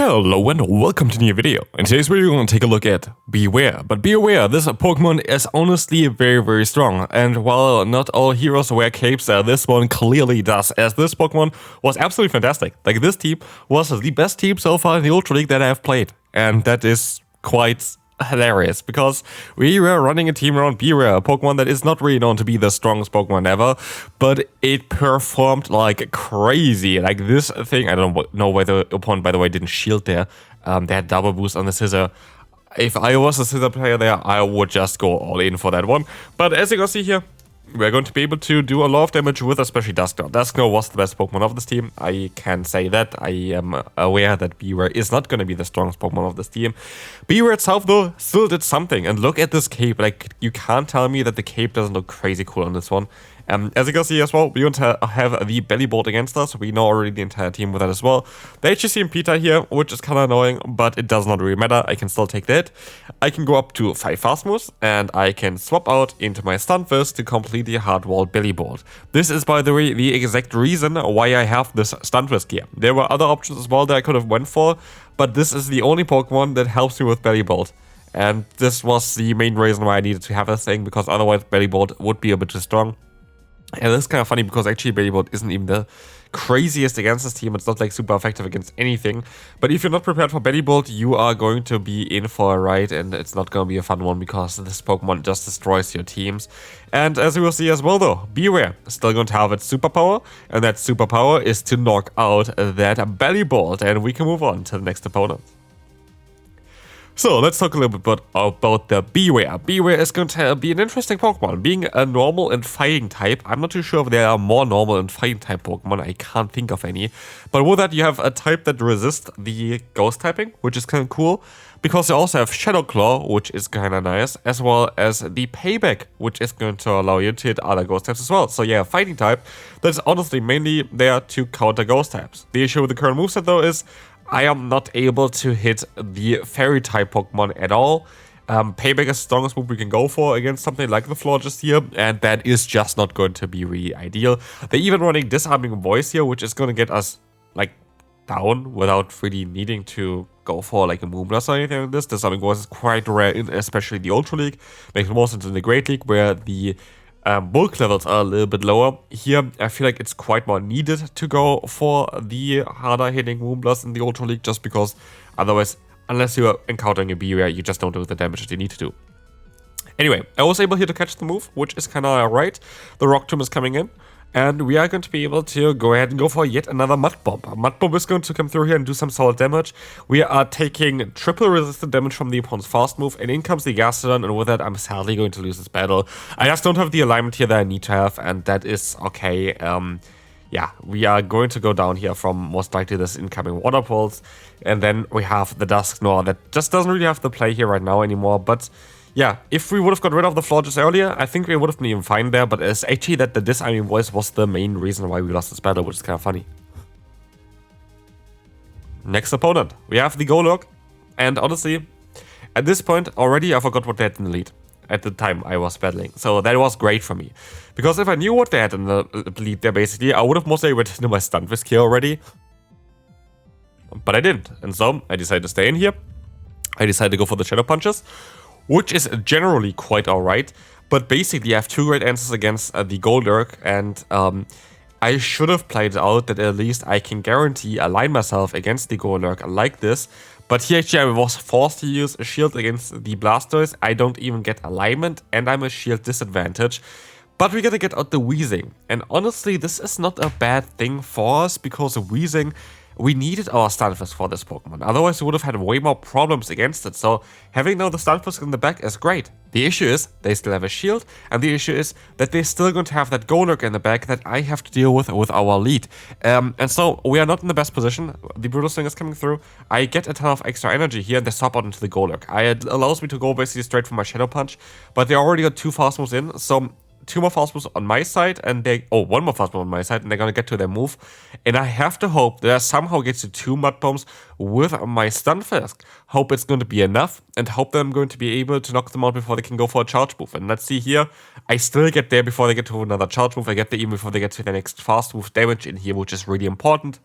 Hello and welcome to a new video. In today's video we're going to take a look at Bewear. But be aware, this Pokemon is honestly very strong. And while not all heroes wear capes, this one clearly does, as this Pokemon was absolutely fantastic. Like, this team was the best team so far in the Ultra League that I have played. And that is quite hilarious, because we were running a team around Bewear, a Pokemon that is not really known to be the strongest Pokemon ever, but it performed like crazy. Like, this thing, I don't know why the opponent, by the way, didn't shield there. They had double boost on the Scissor. If I was a Scissor player there, I would just go all in for that one. But as you can see here, we're going to be able to do a lot of damage with especially Dusknoir. Dusknoir was the best Pokemon of this team. I can say that. I am aware that Bewear is not going to be the strongest Pokemon of this team. Bewear itself, though, still did something. And look at this cape. Like, you can't tell me that the cape doesn't look crazy cool on this one. As you can see as well, we're going to have the belly bolt against us. We know already the entire team with that as well. The HGC and Pitta here, which is kind of annoying, but it does not really matter. I can still take that. I can go up to 5 fast moves, and I can swap out into my Stunfisk to complete the hard-walled belly bolt. This is, by the way, the exact reason why I have this Stunfisk here. There were other options as well that I could have went for, but this is the only Pokemon that helps me with belly bolt. And this was the main reason why I needed to have this thing, because otherwise belly bolt would be a bit too strong. And this is kind of funny because actually Belly Bolt isn't even the craziest against this team. It's not like super effective against anything. But if you're not prepared for Belly Bolt, you are going to be in for a ride, and it's not going to be a fun one because this Pokemon just destroys your teams. And as you will see as well though, Bewear is still going to have its superpower, and that superpower is to knock out that Belly Bolt. And we can move on to the next opponent. So let's talk a little bit about the Bewear. Bewear is going to be an interesting Pokemon. Being a normal and fighting type, I'm not too sure if there are more normal and fighting type Pokemon. I can't think of any. But with that, you have a type that resists the ghost typing, which is kind of cool. Because you also have Shadow Claw, which is kind of nice, as well as the Payback, which is going to allow you to hit other ghost types as well. So yeah, a fighting type that's honestly mainly there to counter ghost types. The issue with the current moveset though is I am not able to hit the fairy type Pokemon at all. Payback is the strongest move we can go for against something like the Florges here, and that is just not going to be really ideal. They're even running Disarming Voice here, which is going to get us like down without really needing to go for like a Moonblast or anything like this. Disarming Voice is quite rare in especially the Ultra League. Makes more sense in the Great League, where the bulk levels are a little bit lower. Here, I feel like it's quite more needed to go for the harder hitting Moonblast in the Ultra League, just because otherwise, unless you're encountering a Bewear, you just don't do the damage that you need to do. Anyway, I was able here to catch the move, which is kind of alright. The Rock Tomb is coming in, and we are going to be able to go ahead and go for yet another Mud Bomb. Mud Bomb is going to come through here and do some solid damage. We are taking triple resistant damage from the opponent's fast move, and in comes the Gastrodon, and with that, I'm sadly going to lose this battle. I just don't have the alignment here that I need to have, and that is okay. Yeah, we are going to go down here from most likely this incoming Water Pulse, and then we have the Dusknoir that just doesn't really have the play here right now anymore, but yeah, if we would have got rid of the Florges earlier, I think we would have been even fine there, but it's actually that the Disarming Voice was the main reason why we lost this battle, which is kind of funny. Next opponent, we have the Golurk, and honestly, at this point already I forgot what they had in the lead at the time I was battling, so that was great for me. Because if I knew what they had in the lead there basically, I would have most likely went into my Stunfisk here already. But I didn't, and so I decided to stay in here. I decided to go for the Shadow Punches, which is generally quite alright, but basically I have two great answers against the Golurk, and I should have played out that at least I can guarantee align myself against the Golurk like this, but here actually I was forced to use a shield against the Blastoise. I don't even get alignment, and I'm a shield disadvantage, but we gotta get out the Weezing, and honestly this is not a bad thing for us, because Weezing, we needed our Stunfisk for this Pokemon, otherwise we would have had way more problems against it, so having now the Stunfisk in the back is great. The issue is, they still have a shield, and the issue is that they're still going to have that Golurk in the back that I have to deal with our lead. And so, we are not in the best position. The Brutal Swing is coming through. I get a ton of extra energy here, and they swap out into the Golurk. It allows me to go basically straight for my Shadow Punch, but they already got 2 fast moves in, so 2 more fast moves on my side, and one more fast move on my side, and they're gonna get to their move. And I have to hope that I somehow get to 2 Mud Bombs with my Stunfisk. Hope it's going to be enough, and hope that I'm going to be able to knock them out before they can go for a charge move. And let's see here, I still get there before they get to another charge move. I get there even before they get to the next fast move damage in here, which is really important.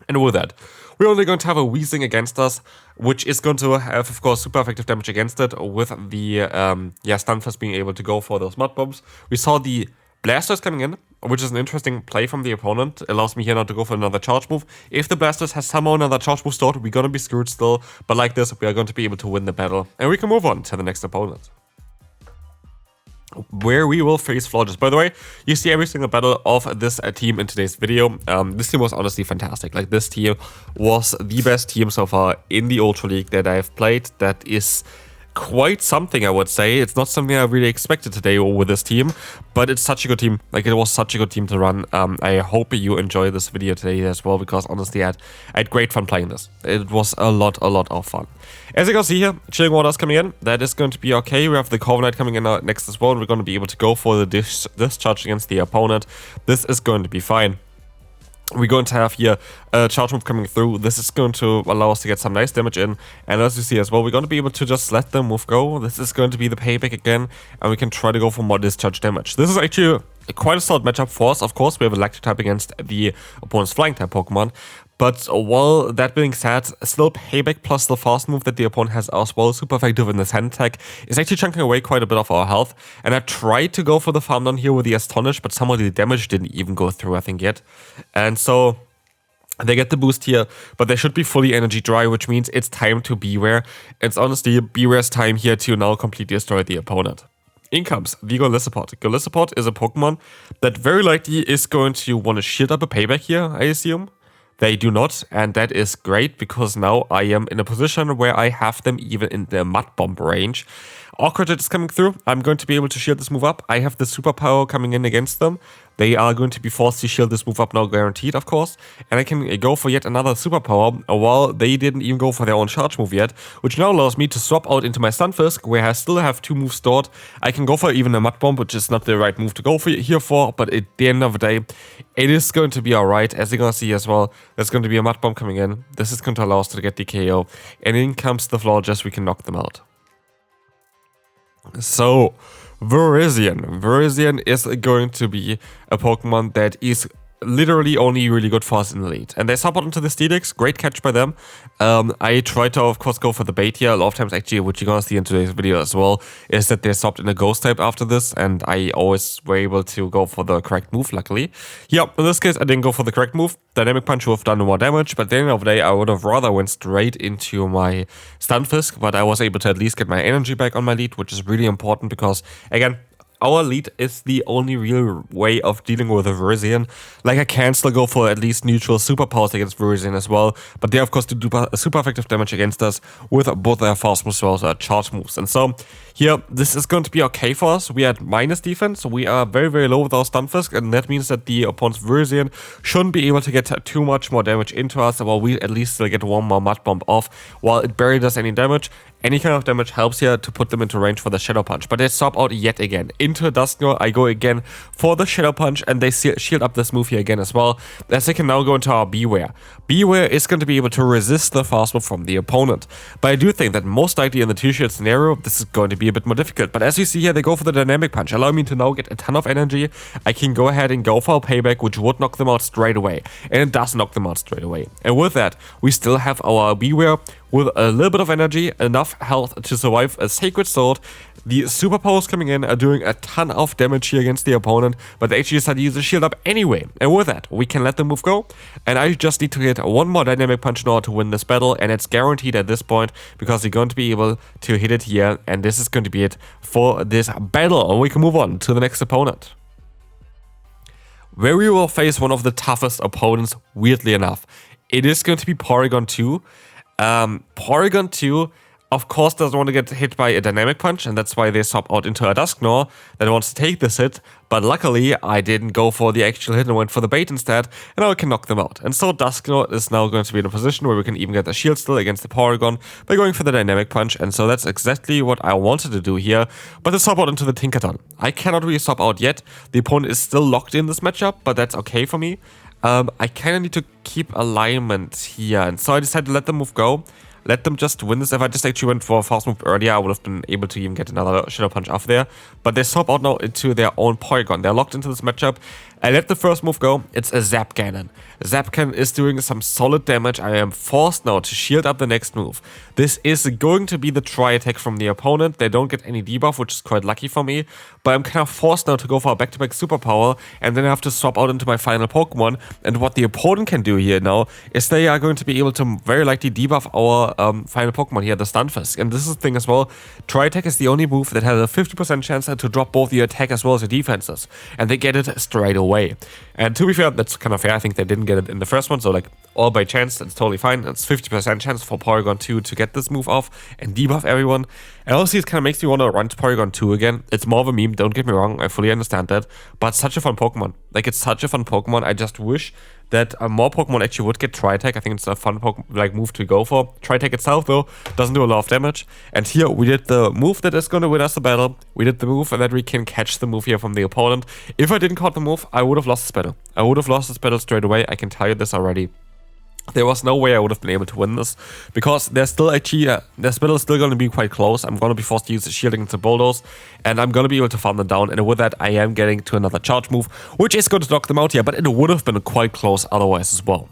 And with that, we're only going to have a Weezing against us, which is going to have, of course, super effective damage against it, with the Stunfisk being able to go for those Mud Bombs. We saw the Blastoise coming in, which is an interesting play from the opponent. Allows me here now to go for another charge move. If the Blastoise has somehow another charge move stored, we're going to be screwed still. But like this, we are going to be able to win the battle. And we can move on to the next opponent, where we will face Florges. By the way, you see every single battle of this team in today's video. This team was honestly fantastic. Like, this team was the best team so far in the Ultra League that I've played. That is quite something, I would say. It's not something I really expected today with this team, but it's such a good team. Like, it was such a good team to run. I hope you enjoy this video today as well, because honestly, I had great fun playing this. It was a lot of fun. As you can see here, Chilling Waters coming in. That is going to be okay. We have the Corviknight coming in next as well, and we're going to be able to go for the discharge against the opponent. This is going to be fine. We're going to have here a charge move coming through. This is going to allow us to get some nice damage in. And as you see as well, we're going to be able to just let the move go. This is going to be the payback again. And we can try to go for more discharge damage. This is actually quite a solid matchup for us. Of course, we have a Electric type against the opponent's Flying type Pokemon. But while that being said, still payback plus the fast move that the opponent has as well, super effective in the sand attack, is actually chunking away quite a bit of our health. And I tried to go for the farm down here with the Astonish, but somehow the damage didn't even go through, I think, yet. And so they get the boost here, but they should be fully energy dry, which means it's time to Bewear. It's honestly Bewear's time here to now completely destroy the opponent. In comes the Golisopod. Golisopod is a Pokemon that very likely is going to want to shield up a payback here, I assume. They do not, and that is great, because now I am in a position where I have them even in the Mud Bomb range. Awkward is coming through. I'm going to be able to shield this move up. I have the superpower coming in against them. They are going to be forced to shield this move up now, guaranteed, of course. And I can go for yet another superpower, while they didn't even go for their own charge move yet, which now allows me to swap out into my Stunfisk, where I still have 2 moves stored. I can go for even a Mud Bomb, which is not the right move to go for here for, but at the end of the day, it is going to be alright. As you're going to see as well, there's going to be a Mud Bomb coming in. This is going to allow us to get the KO. And in comes the Florges, we can knock them out. So, Virizion. Virizion is going to be a Pokemon that is literally only really good for us in the lead. And they sub out into the Steelix. Great catch by them. I tried to, of course, go for the bait here. A lot of times, actually, which you're going to see in today's video as well, is that they stopped in a Ghost type after this. And I always were able to go for the correct move, luckily. Yeah, in this case, I didn't go for the correct move. Dynamic Punch would have done more damage. But at the end of the day, I would have rather went straight into my Stunfisk. But I was able to at least get my energy back on my lead, which is really important because, again, our lead is the only real way of dealing with a Virizion. Like, I can still go for at least neutral superpowers against Virizion as well, but they of course do super effective damage against us with both their fast moves as well as their charge moves. And so here, this is going to be okay for us. We are at minus defense, so we are very low with our Stunfisk, and that means that the opponent's Virizion shouldn't be able to get too much more damage into us, while we at least still get one more Mud Bomb off, while it barely does any damage. Any kind of damage helps here to put them into range for the Shadow Punch, but they stop out yet again. Into a Dusknoir, I go again for the Shadow Punch, and they shield up this move here again as well, as they can now go into our Bewear. Bewear is going to be able to resist the fast move from the opponent, but I do think that most likely in the two-shield scenario, this is going to be a bit more difficult. But as you see here, they go for the Dynamic Punch, allowing me to now get a ton of energy. I can go ahead and go for a payback, which would knock them out straight away, and it does knock them out straight away. And with that, we still have our Bewear with a little bit of energy, enough health to survive a Sacred Sword. The superpowers coming in are doing a ton of damage here against the opponent, but they actually decide to use the shield up anyway. And with that, we can let the move go. And I just need to get one more Dynamic Punch in order to win this battle, and it's guaranteed at this point because you're going to be able to hit it here. And this is going to be it for this battle. And we can move on to the next opponent, where we will face one of the toughest opponents, weirdly enough. It is going to be Porygon 2. Porygon 2, of course, doesn't want to get hit by a Dynamic Punch, and that's why they swap out into a Dusknoir that wants to take this hit, but luckily I didn't go for the actual hit and went for the bait instead, and now I can knock them out. And so Dusknoir is now going to be in a position where we can even get the shield still against the Porygon by going for the Dynamic Punch, and so that's exactly what I wanted to do here, but to swap out into the Tinkaton. I cannot really swap out yet. The opponent is still locked in this matchup, but that's okay for me. I kind of need to keep alignment here, and so I decided to let them move go. Let them just win this. If I just actually went for a fast move earlier, I would have been able to even get another Shadow Punch off there. But they swap out now into their own Porygon. They're locked into this matchup. I let the first move go. It's a Zap Cannon. Zap Cannon is doing some solid damage. I am forced now to shield up the next move. This is going to be the try attack from the opponent. They don't get any debuff, which is quite lucky for me. But I'm kind of forced now to go for a back-to-back superpower, and then I have to swap out into my final Pokemon. And what the opponent can do here now is they are going to be able to very likely debuff our final Pokemon here, the Stunfisk. And this is the thing as well. Try attack is the only move that has a 50% chance to drop both your attack as well as your defenses. And they get it straight away. And to be fair, that's kind of fair. I think they didn't get it in the first one, so like all by chance, that's totally fine. It's 50% chance for Porygon 2 to get this move off and debuff everyone. And honestly, it kind of makes me want to run to Porygon 2 again. It's more of a meme, don't get me wrong, I fully understand that. But such a fun Pokemon. Like, it's such a fun Pokemon. I just wish that more Pokemon actually would get Tri-Attack. I think it's a fun move to go for. Tri-Attack itself, though, doesn't do a lot of damage. And here, we did the move that is going to win us the battle. We did the move, and that we can catch the move here from the opponent. If I didn't caught the move, I would have lost this battle. I would have lost this battle straight away. I can tell you this already. There was no way I would have been able to win this, because there's still actually, this battle is still going to be quite close. I'm going to be forced to use the shielding into Bulldoze, and I'm going to be able to farm them down, and with that, I am getting to another charge move, which is going to knock them out here, but it would have been quite close otherwise as well.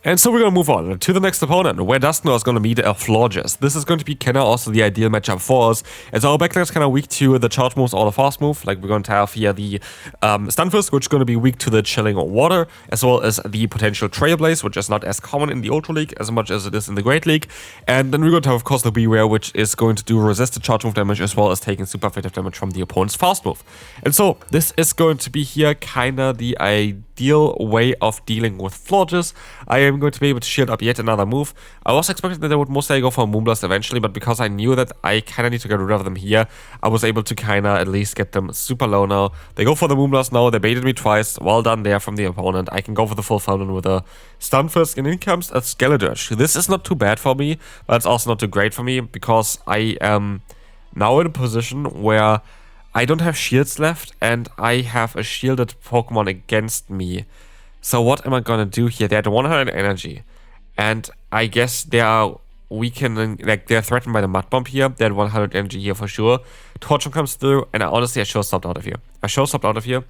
And so we're going to move on to the next opponent, where Dusknoir is going to meet a Florges. This is going to be kind of also the ideal matchup for us, as our backline is kind of weak to the charge moves or the fast move. Like, we're going to have here the Stunfisk, which is going to be weak to the chilling water, as well as the potential Trailblaze, which is not as common in the Ultra League as much as it is in the Great League. And then we're going to have, of course, the Bewear, which is going to do resisted charge move damage, as well as taking super effective damage from the opponent's fast move. And so this is going to be here kind of the ideal way of dealing with Florges. I am going to be able to shield up yet another move. I was expecting that they would most likely go for a Moonblast eventually, but because I knew that I kind of need to get rid of them here, I was able to kind of at least get them super low now. They go for the Moonblast now. They baited me twice. Well done there from the opponent. I can go for the full Fountain with a Stunfisk, and in comes a Skeledirge. This is not too bad for me, but it's also not too great for me, because I am now in a position where I don't have shields left, and I have a shielded Pokemon against me. So what am I gonna do here? They're at 100 energy, and I guess they are weakening, like they're threatened by the Mud Bomb here. They're at 100 energy here for sure. Torchum comes through, and I show stopped out of here.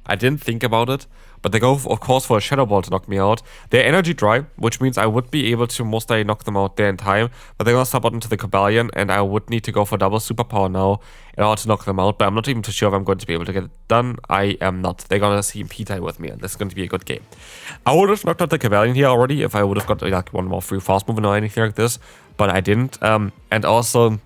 I didn't think about it, but they go, of course, for a Shadow Ball to knock me out. They're energy dry, which means I would be able to most likely knock them out there in time, but they're gonna stop out into the Cobalion, and I would need to go for double superpower now in order to knock them out, but I'm not even too sure if I'm going to be able to get it done. I am not. They're gonna see Pitta with me, and this is going to be a good game. I would have knocked out the Cobalion here already if I would have got like one more free fast move or anything like this, but I didn't. And also,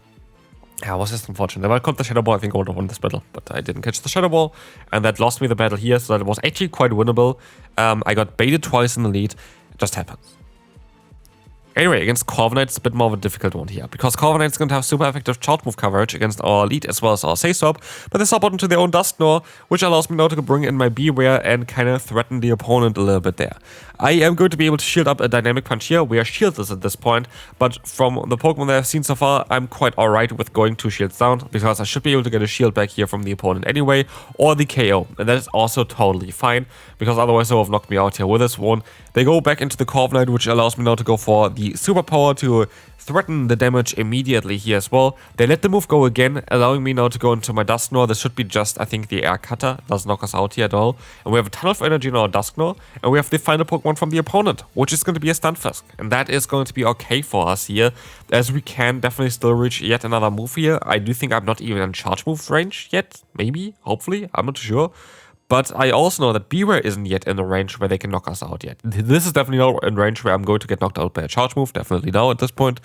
yeah, it was just unfortunate. If I caught the Shadow Ball, I think I would have won this battle, but I didn't catch the Shadow Ball, and that lost me the battle here, so that was actually quite winnable. I got baited twice in the lead. It just happens. Anyway, against Corviknight, it's a bit more of a difficult one here, because Corviknight is going to have super effective charge move coverage against our lead as well as our Say-Swap, but they swap out into their own Dusknoir, which allows me now to bring in my Bewear and kind of threaten the opponent a little bit there. I am going to be able to shield up a Dynamic Punch here. We are shieldless at this point, but from the Pokemon that I've seen so far, I'm quite alright with going 2 shields down, because I should be able to get a shield back here from the opponent anyway, or the KO, and that is also totally fine, because otherwise they would have knocked me out here with this one. They go back into the Corviknight, which allows me now to go for the Superpower to threaten the damage immediately here as well. They let the move go again, allowing me now to go into my Dusknoir. This should be just, I think, the Air Cutter. It doesn't knock us out here at all. And we have a ton of energy in our Dusknoir, and we have the final Pokemon from the opponent, which is going to be a Stunfisk. And that is going to be okay for us here, as we can definitely still reach yet another move here. I do think I'm not even in charge move range yet. Maybe, hopefully, I'm not sure. But I also know that Bewear isn't yet in the range where they can knock us out yet. This is definitely not in range where I'm going to get knocked out by a charge move, definitely now at this point.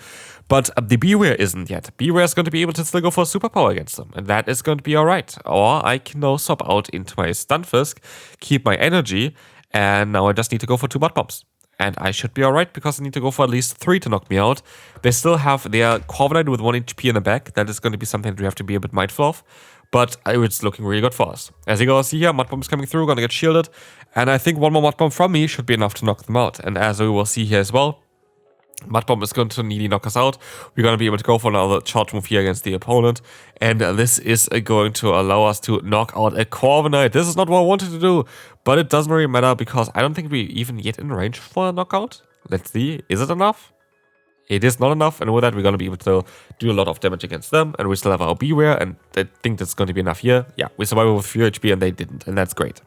But the Bewear isn't yet. Bewear is going to be able to still go for a superpower against them, and that is going to be alright. Or I can now swap out into my Stunfisk, keep my energy, and now I just need to go for 2 Mud Bombs. And I should be alright, because I need to go for at least 3 to knock me out. They still have their Corviknight with 1 HP in the back. That is going to be something that we have to be a bit mindful of. But it's looking really good for us. As you guys see here, Mud Bomb is coming through, gonna get shielded. And I think 1 more Mud Bomb from me should be enough to knock them out. And as we will see here as well, Mud Bomb is going to nearly knock us out. We're going to be able to go for another charge move here against the opponent. And this is going to allow us to knock out a Corviknight. This is not what I wanted to do, but it doesn't really matter, because I don't think we're even yet in range for a knockout. Let's see, is it enough? it is not enough, and with that we're going to be able to do a lot of damage against them, and we still have our Bewear, and I think that's going to be enough here. Yeah, we survived with 4 HP and they didn't, and that's great.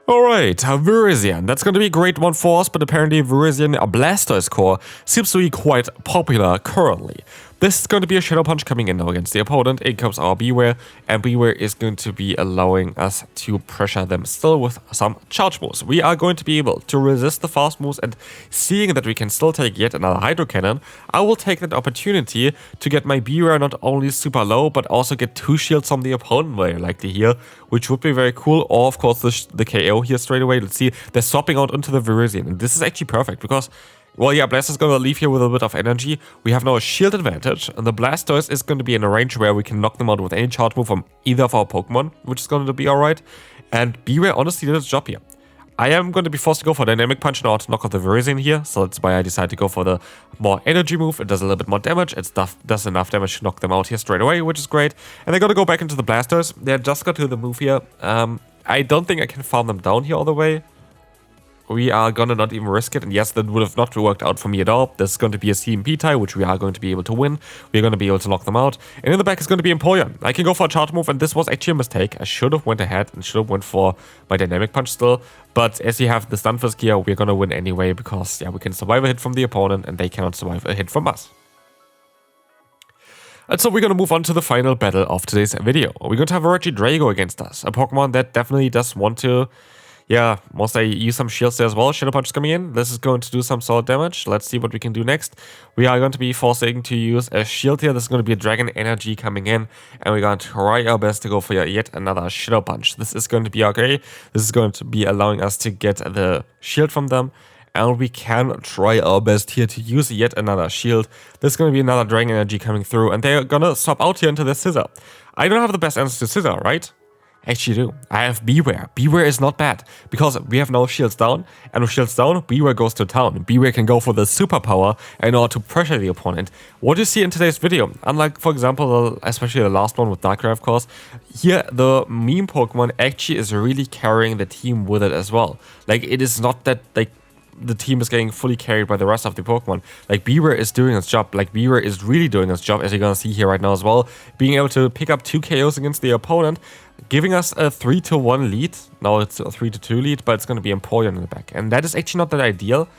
Alright, Virizion. That's going to be a great one for us, but apparently Virizion Blastoise core seems to be quite popular currently. This is going to be a Shadow Punch coming in now against the opponent. In comes our Bewear, and Bewear is going to be allowing us to pressure them still with some charge moves. We are going to be able to resist the fast moves, and seeing that we can still take yet another Hydro Cannon, I will take that opportunity to get my Bewear not only super low, but also get 2 shields on the opponent very likely here, which would be very cool. Or of course the KO here straight away. Let's see, they're swapping out into the Virizion, and this is actually perfect because, well, yeah, Blastoise is going to leave here with a bit of energy. We have now a shield advantage, and the Blastoise is going to be in a range where we can knock them out with any charge move from either of our Pokemon, which is going to be alright. And Bewear honestly did its job here. I am going to be forced to go for Dynamic Punch in order to knock out the Virizion here, so that's why I decided to go for the more energy move. It does a little bit more damage, it does enough damage to knock them out here straight away, which is great. And they're going to go back into the Blastoise. They just got to the move here. I don't think I can farm them down here all the way. We are gonna not even risk it, and yes, that would have not worked out for me at all. This is going to be a CMP tie, which we are going to be able to win. We're going to be able to knock them out. And in the back is going to be Empoleon. I can go for a charge move, and this was actually a mistake. I should have went ahead and should have went for my Dynamic Punch still. But as you have the Stunfisk here, we're going to win anyway, because yeah, we can survive a hit from the opponent, and they cannot survive a hit from us. And so we're going to move on to the final battle of today's video. We're going to have a Regidrago against us, a Pokemon that definitely does want to, yeah, must I use some shields there as well. Shadow Punch is coming in. This is going to do some solid damage. Let's see what we can do next. We are going to be forcing to use a shield here. This is going to be a Dragon Energy coming in, and we're going to try our best to go for yet another Shadow Punch. This is going to be okay. This is going to be allowing us to get the shield from them, and we can try our best here to use yet another shield. There's going to be another Dragon Energy coming through, and they're going to swap out here into the Scissor. I don't have the best answer to Scissor, right? Actually do. I have Bewear. Bewear is not bad, because we have no shields down, and with shields down, Bewear goes to town. Bewear can go for the superpower in order to pressure the opponent. What you see in today's video, unlike, for example, especially the last one with Darkrai, of course, here the meme Pokemon actually is really carrying the team with it as well. Like, it is not that, like, the team is getting fully carried by the rest of the Pokemon. Like, Bewear is doing its job. Like, Bewear is really doing its job, as you're gonna see here right now as well. Being able to pick up 2 KOs against the opponent, giving us a 3-1 lead. Now it's a 3-2 lead, but it's gonna be Empoleon in the back. And that is actually not that ideal,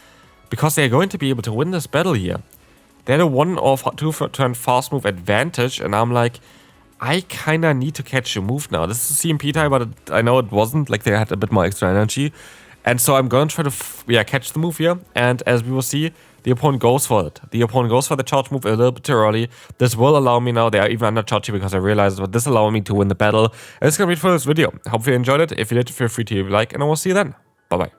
because they're going to be able to win this battle here. They had a 1 or 2 turn fast move advantage, and I'm like, I kinda need to catch a move now. This is a CMP tie, but I know it wasn't. Like, they had a bit more extra energy. And so I'm going to try to catch the move here, and as we will see, the opponent goes for it. The opponent goes for the charge move a little bit too early. This will allow me now, they are even under charge because I realized that this allowing me to win the battle. And that's going to be it for this video. Hope you enjoyed it. If you did, feel free to leave a like, and I will see you then. Bye bye.